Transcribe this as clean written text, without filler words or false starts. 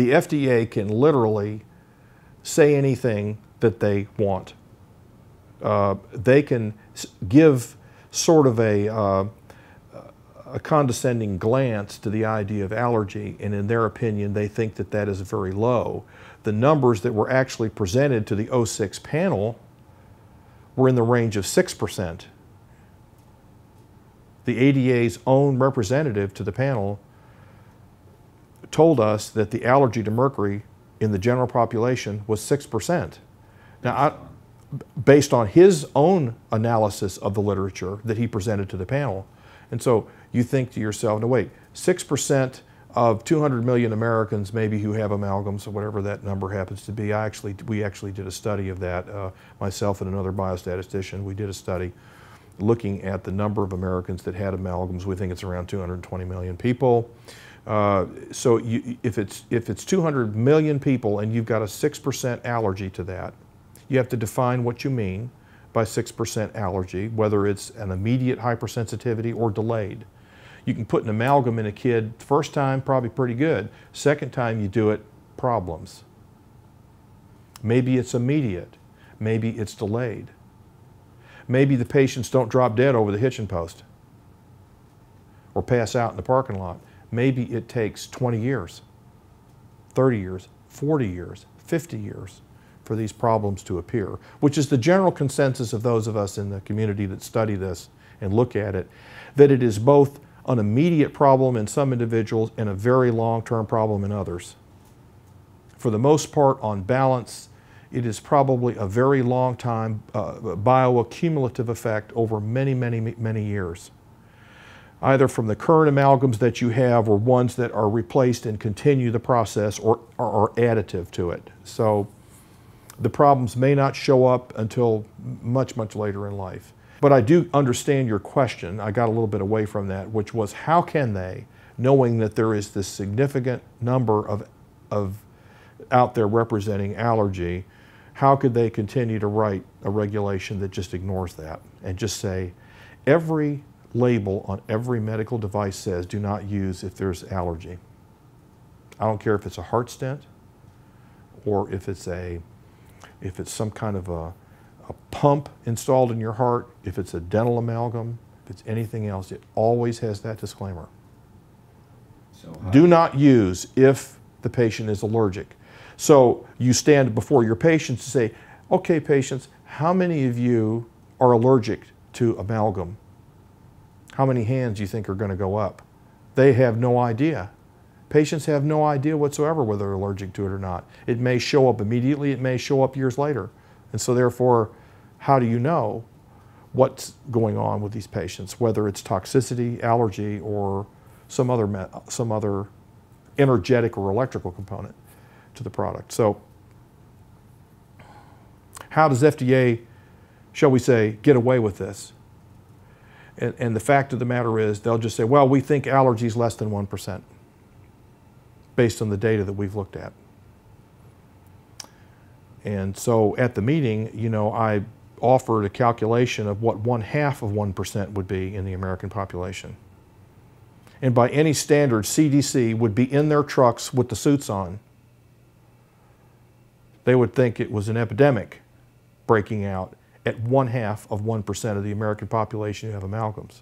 the FDA can literally say anything that they want. They can give sort of a condescending glance to the idea of allergy, and in their opinion, they think that that is very low. The numbers that were actually presented to the 06 panel were in the range of 6%. The ADA's own representative to the panel told us that the allergy to mercury in the general population was 6%. Now, based on his own analysis of the literature that he presented to the panel. And so you think to yourself, no wait, 6% of 200 million Americans maybe who have amalgams, or whatever that number happens to be. We actually did a study of that, myself and another biostatistician. We did a study looking at the number of Americans that had amalgams. We think it's around 220 million people. So if it's 200 million people and you've got a 6% allergy to that, you have to define what you mean by 6% allergy, whether it's an immediate hypersensitivity or delayed. You can put an amalgam in a kid, first time probably pretty good, second time you do it, problems. Maybe it's immediate, maybe it's delayed. Maybe the patients don't drop dead over the hitching post or pass out in the parking lot. Maybe it takes 20 years, 30 years, 40 years, 50 years for these problems to appear, which is the general consensus of those of us in the community that study this and look at it, that it is both an immediate problem in some individuals and a very long-term problem in others. For the most part, on balance, it is probably a very long time bioaccumulative effect over many, many, many years, either from the current amalgams that you have or ones that are replaced and continue the process or are additive to it. So the problems may not show up until much, much later in life. But I do understand your question. I got a little bit away from that, which was how can they, knowing that there is this significant number of out there representing allergy, how could they continue to write a regulation that just ignores that and just say every label on every medical device says do not use if there's allergy. I don't care if it's a heart stent or if it's some kind of a pump installed in your heart, if it's a dental amalgam, if it's anything else, it always has that disclaimer. So, do not use if the patient is allergic. So you stand before your patients and say, okay patients, how many of you are allergic to amalgam? How many hands do you think are going to go up? They have no idea. Patients have no idea whatsoever whether they're allergic to it or not. It may show up immediately, it may show up years later. And so therefore, how do you know what's going on with these patients, whether it's toxicity, allergy, or some other energetic or electrical component to the product? So how does FDA, shall we say, get away with this? And the fact of the matter is, they'll just say, well, we think allergy is less than 1%, based on the data that we've looked at. And so at the meeting, you know, I offered a calculation of what 1/2 of 1% would be in the American population. And by any standard, CDC would be in their trucks with the suits on. They would think it was an epidemic breaking out at 1/2 of 1% of the American population who have amalgams.